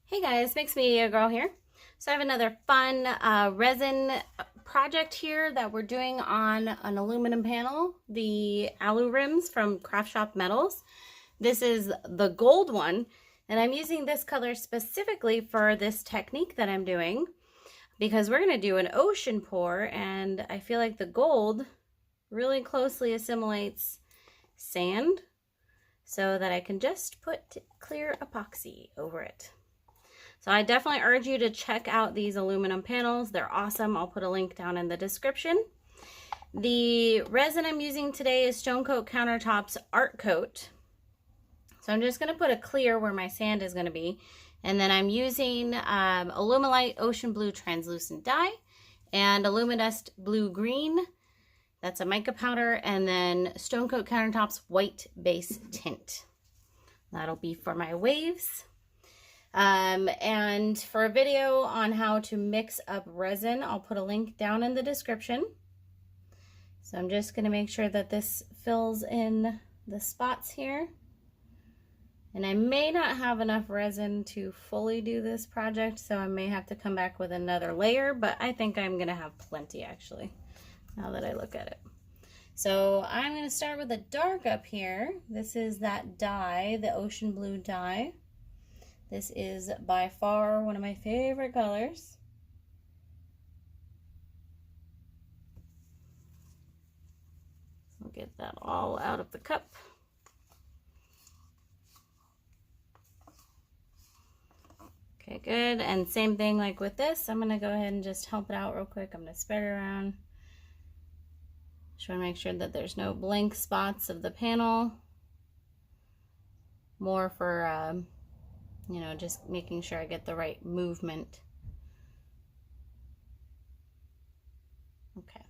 Hey guys, Mixed Media Girl here. So I have another fun resin project here that we're doing on an aluminum panel, the Alu rims from Craft Shop Metals. This is the gold one, and I'm using this color specifically for this technique that I'm doing because we're going to do an ocean pour, and I feel like the gold really closely assimilates sand so that I can just put clear epoxy over it. So I definitely urge you to check out these aluminum panels. They're awesome. I'll put a link down in the description. The resin I'm using today is Stone Coat Countertops Art Coat. So I'm just going to put a clear where my sand is going to be. And then I'm using Alumilite Ocean Blue Translucent Dye and Alumidust Blue Green. That's a mica powder. And then Stone Coat Countertops White Base Tint. That'll be for my waves. And for a video on how to mix up resin, I'll put a link down in the description. So I'm just going to make sure that this fills in the spots here. And I may not have enough resin to fully do this project, so I may have to come back with another layer, but I think I'm going to have plenty actually, now that I look at it. So I'm going to start with a dark up here. This is that dye, the ocean blue dye. This is by far one of my favorite colors. I'll get that all out of the cup. Okay, good. And same thing like with this. I'm going to go ahead and just help it out real quick. I'm going to spread it around. Just want to make sure that there's no blank spots of the panel. More for you know, just making sure I get the right movement. Okay.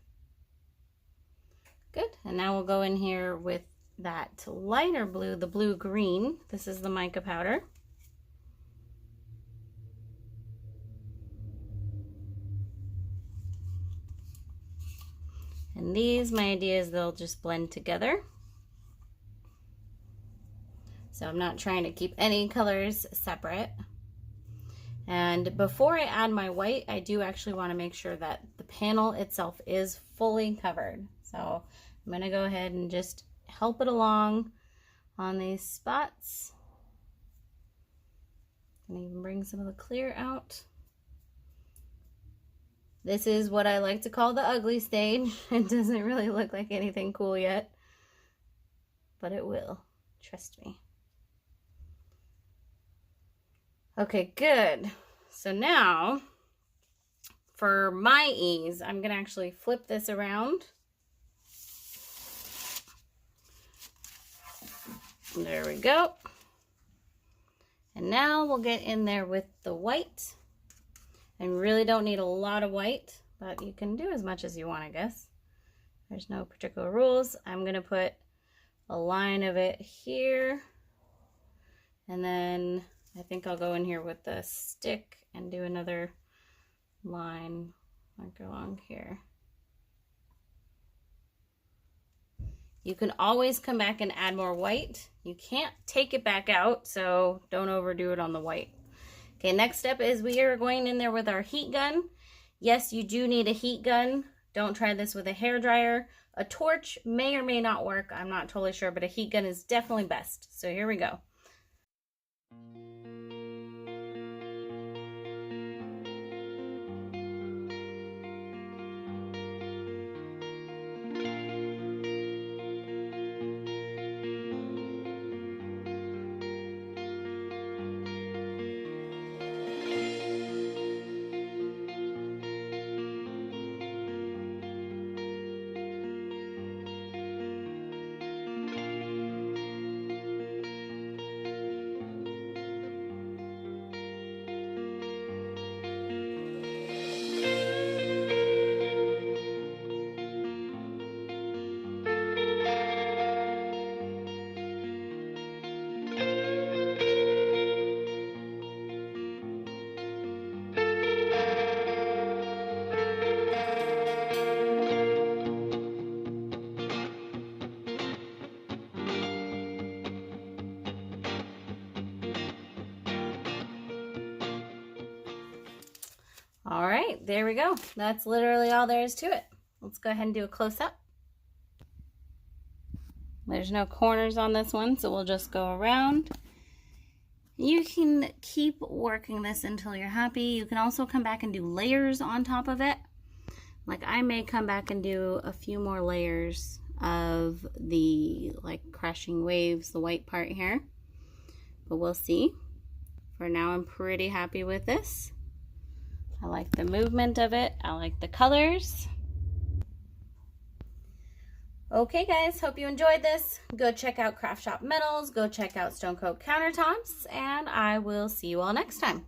Good. And now we'll go in here with that lighter blue, the blue-green. This is the mica powder. And these, my idea is they'll just blend together. So I'm not trying to keep any colors separate. And before I add my white, I do actually want to make sure that the panel itself is fully covered. So I'm going to go ahead and just help it along on these spots. And even bring some of the clear out. This is what I like to call the ugly stage. It doesn't really look like anything cool yet, but it will. Trust me. Okay, good. So now, for my ease, I'm going to actually flip this around. There we go. And now we'll get in there with the white. And really don't need a lot of white, but you can do as much as you want, I guess. There's no particular rules. I'm going to put a line of it here. And then I think I'll go in here with the stick and do another line like along here. You can always come back and add more white. You can't take it back out, so don't overdo it on the white. Okay, next step is we are going in there with our heat gun. Yes, you do need a heat gun. Don't try this with a hairdryer. A torch may or may not work. I'm not totally sure, but a heat gun is definitely best. So here we go. All right, there we go. That's literally all there is to it. Let's go ahead and do a close-up. There's no corners on this one, so we'll just go around. You can keep working this until you're happy. You can also come back and do layers on top of it. Like I may come back and do a few more layers of the like crashing waves, the white part here, but we'll see. For now, I'm pretty happy with this. I like the movement of it. I like the colors. Okay guys, hope you enjoyed this. Go check out Craft Shop Metals, go check out Stone Coat Countertops, and I will see you all next time.